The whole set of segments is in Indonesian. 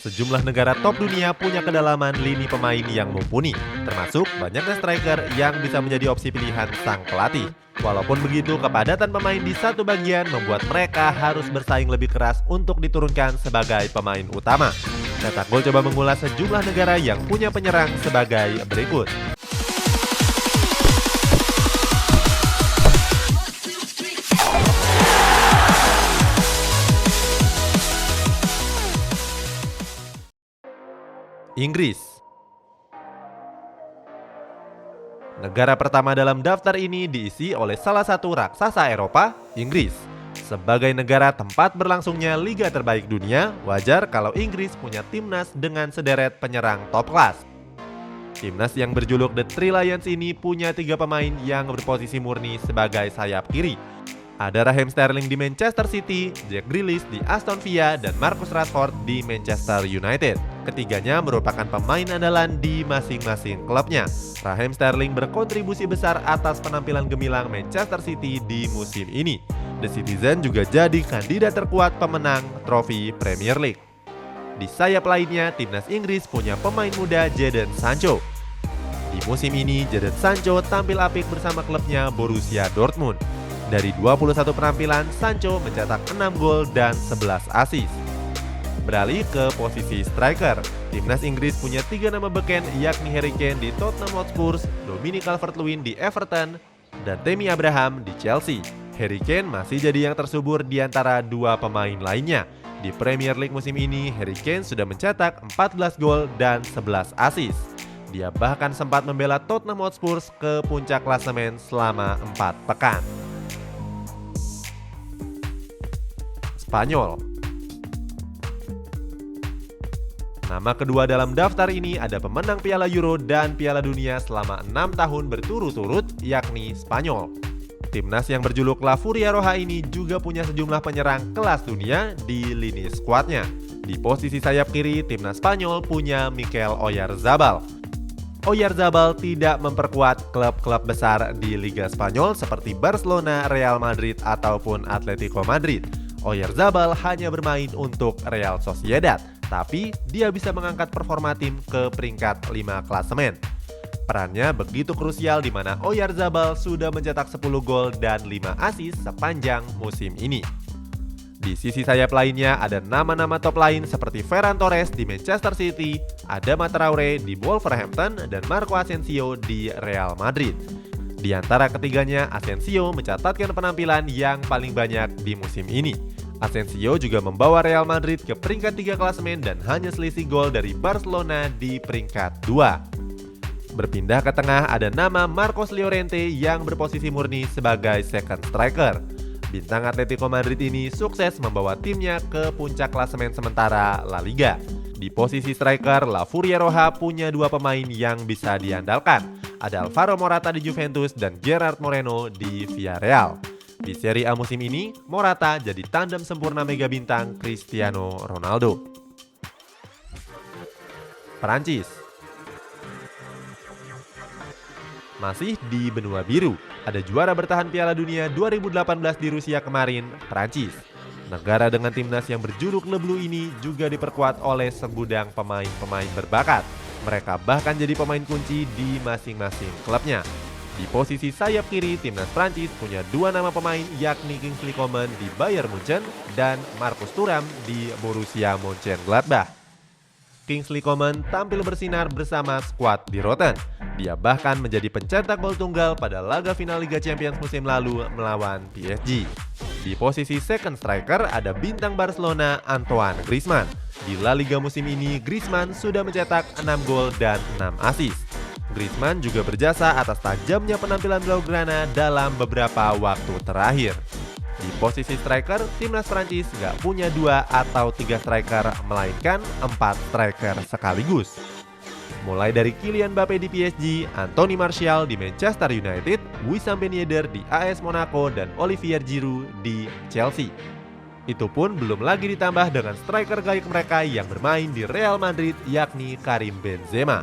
Sejumlah negara top dunia punya kedalaman lini pemain yang mumpuni, termasuk banyaknya striker yang bisa menjadi opsi pilihan sang pelatih. Walaupun begitu, kepadatan pemain di satu bagian membuat mereka harus bersaing lebih keras untuk diturunkan sebagai pemain utama. Cetak Gol coba mengulas sejumlah negara yang punya penyerang sebagai berikut. Inggris. Negara pertama dalam daftar ini diisi oleh salah satu raksasa Eropa, Inggris. Sebagai negara tempat berlangsungnya liga terbaik dunia, wajar kalau Inggris punya timnas dengan sederet penyerang top kelas. Timnas yang berjuluk The Three Lions ini punya 3 pemain yang berposisi murni sebagai sayap kiri. Ada Raheem Sterling di Manchester City, Jack Grealish di Aston Villa, dan Marcus Rashford di Manchester United. Ketiganya merupakan pemain andalan di masing-masing klubnya. Raheem Sterling berkontribusi besar atas penampilan gemilang Manchester City di musim ini. The Citizen juga jadi kandidat terkuat pemenang trofi Premier League. Di sayap lainnya, timnas Inggris punya pemain muda Jadon Sancho. Di musim ini, Jadon Sancho tampil apik bersama klubnya Borussia Dortmund. Dari 21 penampilan, Sancho mencetak 6 gol dan 11 assist. Beralih ke posisi striker, timnas Inggris punya 3 nama beken, yakni Harry Kane di Tottenham Hotspur, Dominic Calvert-Lewin di Everton, dan Tammy Abraham di Chelsea. Harry Kane masih jadi yang tersubur di antara 2 pemain lainnya. Di Premier League musim ini, Harry Kane sudah mencetak 14 gol dan 11 assist. Dia bahkan sempat membela Tottenham Hotspur ke puncak klasemen selama 4 pekan. Spanyol. Nama kedua dalam daftar ini ada pemenang Piala Euro dan Piala Dunia selama 6 tahun berturut-turut, yakni Spanyol. Timnas yang berjuluk La Furia Roja ini juga punya sejumlah penyerang kelas dunia di lini skuadnya. Di posisi sayap kiri, timnas Spanyol punya Mikel Oyarzabal. Oyarzabal tidak memperkuat klub-klub besar di Liga Spanyol seperti Barcelona, Real Madrid, ataupun Atletico Madrid. Oyarzabal hanya bermain untuk Real Sociedad, tapi dia bisa mengangkat performa tim ke peringkat 5 klasemen. Perannya begitu krusial di mana Oyarzabal sudah mencetak 10 gol dan 5 assist sepanjang musim ini. Di sisi sayap lainnya ada nama-nama top lain seperti Ferran Torres di Manchester City, Adama Traore di Wolverhampton, dan Marco Asensio di Real Madrid. Di antara ketiganya, Asensio mencatatkan penampilan yang paling banyak di musim ini. Asensio juga membawa Real Madrid ke peringkat 3 klasemen dan hanya selisih gol dari Barcelona di peringkat 2. Berpindah ke tengah ada nama Marcos Llorente yang berposisi murni sebagai second striker. Bintang Atletico Madrid ini sukses membawa timnya ke puncak klasemen sementara La Liga. Di posisi striker, La Furia Roja punya 2 pemain yang bisa diandalkan. Ada Alvaro Morata di Juventus dan Gerard Moreno di Villarreal. Di Serie A musim ini, Morata jadi tandem sempurna mega bintang Cristiano Ronaldo. Perancis. Masih di benua biru, ada juara bertahan Piala Dunia 2018 di Rusia kemarin, Perancis. Negara dengan timnas yang berjuluk Le Bleu ini juga diperkuat oleh segudang pemain-pemain berbakat. Mereka bahkan jadi pemain kunci di masing-masing klubnya. Di posisi sayap kiri, timnas Prancis punya 2 nama pemain, yakni Kingsley Coman di Bayern Munchen dan Marcus Thuram di Borussia Mönchengladbach. Kingsley Coman tampil bersinar bersama skuad di Rotten. Dia bahkan menjadi pencetak gol tunggal pada laga final Liga Champions musim lalu melawan PSG. Di posisi second striker ada bintang Barcelona Antoine Griezmann. Di La Liga musim ini, Griezmann sudah mencetak 6 gol dan 6 assist. Griezmann juga berjasa atas tajamnya penampilan Blaugrana dalam beberapa waktu terakhir. Di posisi striker, timnas Prancis nggak punya 2 atau 3 striker, melainkan 4 striker sekaligus. Mulai dari Kylian Mbappe di PSG, Anthony Martial di Manchester United, Wissam Ben Yedder di AS Monaco, dan Olivier Giroud di Chelsea. Itu pun belum lagi ditambah dengan striker gaib mereka yang bermain di Real Madrid, yakni Karim Benzema.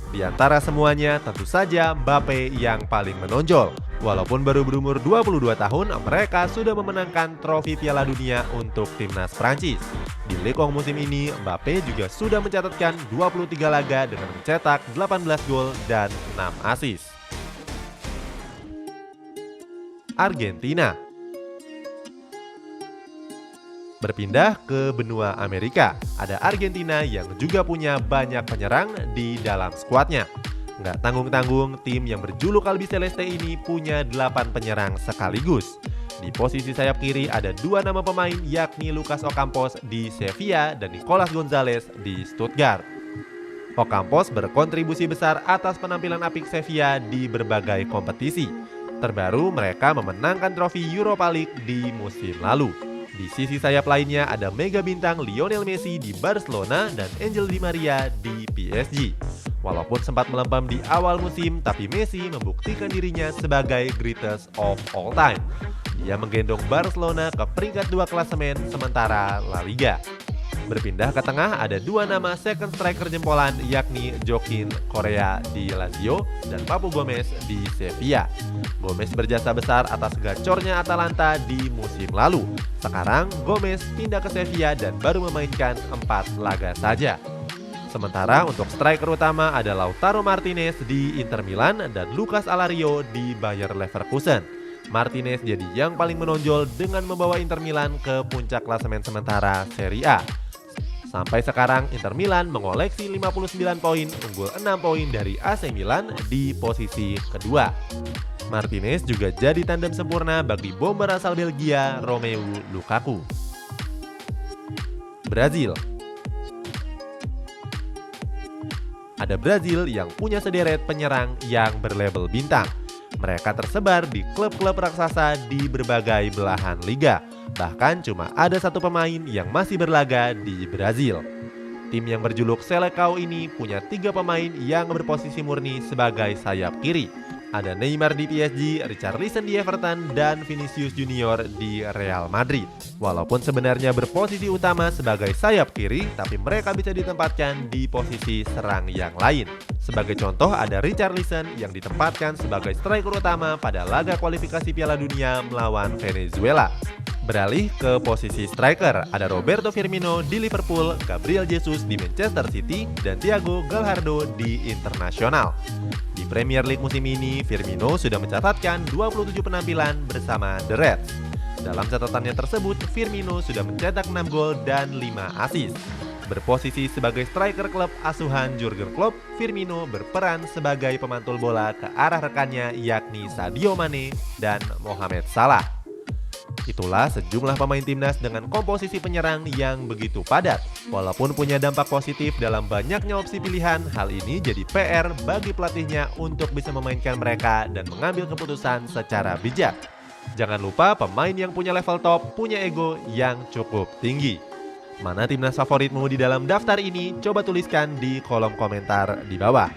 Di antara semuanya, tentu saja Mbappe yang paling menonjol. Walaupun baru berumur 22 tahun, mereka sudah memenangkan trofi Piala Dunia untuk timnas Prancis. Di Ligue 1 musim ini, Mbappe juga sudah mencatatkan 23 laga dengan mencetak 18 gol dan 6 assist. Argentina berpindah ke benua Amerika. Ada Argentina yang juga punya banyak penyerang di dalam skuadnya. Nggak tanggung-tanggung, tim yang berjuluk Albiceleste ini punya 8 penyerang sekaligus. Di posisi sayap kiri ada 2 nama pemain, yakni Lucas Ocampos di Sevilla dan Nicolas Gonzalez di Stuttgart. Ocampos berkontribusi besar atas penampilan apik Sevilla di berbagai kompetisi. Terbaru, mereka memenangkan trofi Europa League di musim lalu. Di sisi sayap lainnya ada mega bintang Lionel Messi di Barcelona dan Angel Di Maria di PSG. Walaupun sempat melempem di awal musim, tapi Messi membuktikan dirinya sebagai greatest of all time. Dia menggendong Barcelona ke peringkat 2 klasemen sementara La Liga. Berpindah ke tengah ada 2 nama second striker jempolan, yakni Joaquin Correa di Lazio dan Papu Gomez di Sevilla. Gomez berjasa besar atas gacornya Atalanta di musim lalu. Sekarang Gomez pindah ke Sevilla dan baru memainkan 4 laga saja. Sementara untuk striker utama ada Lautaro Martinez di Inter Milan dan Lucas Alario di Bayer Leverkusen. Martinez jadi yang paling menonjol dengan membawa Inter Milan ke puncak klasemen sementara Serie A. Sampai sekarang Inter Milan mengoleksi 59 poin, unggul 6 poin dari AC Milan di posisi kedua. Martinez juga jadi tandem sempurna bagi bomber asal Belgia Romelu Lukaku. Brazil. Ada Brazil yang punya sederet penyerang yang berlabel bintang. Mereka tersebar di klub-klub raksasa di berbagai belahan liga. Bahkan cuma ada 1 pemain yang masih berlaga di Brazil. Tim yang berjuluk Seleção ini punya 3 pemain yang berposisi murni sebagai sayap kiri. Ada Neymar di PSG, Richarlison di Everton, dan Vinicius Junior di Real Madrid. Walaupun sebenarnya berposisi utama sebagai sayap kiri, tapi mereka bisa ditempatkan di posisi serang yang lain. Sebagai contoh ada Richarlison yang ditempatkan sebagai striker utama pada laga kualifikasi Piala Dunia melawan Venezuela. Beralih ke posisi striker, ada Roberto Firmino di Liverpool, Gabriel Jesus di Manchester City, dan Thiago Gallardo di Internacional. Di Premier League musim ini, Firmino sudah mencatatkan 27 penampilan bersama The Reds. Dalam catatannya tersebut, Firmino sudah mencetak 6 gol dan 5 assist. Berposisi sebagai striker klub asuhan Jurgen Klopp, Firmino berperan sebagai pemantul bola ke arah rekannya yakni Sadio Mane dan Mohamed Salah. Itulah sejumlah pemain timnas dengan komposisi penyerang yang begitu padat. Walaupun punya dampak positif dalam banyaknya opsi pilihan, hal ini jadi PR bagi pelatihnya untuk bisa memainkan mereka dan mengambil keputusan secara bijak. Jangan lupa pemain yang punya level top punya ego yang cukup tinggi. Mana timnas favoritmu di dalam daftar ini? Coba tuliskan di kolom komentar di bawah.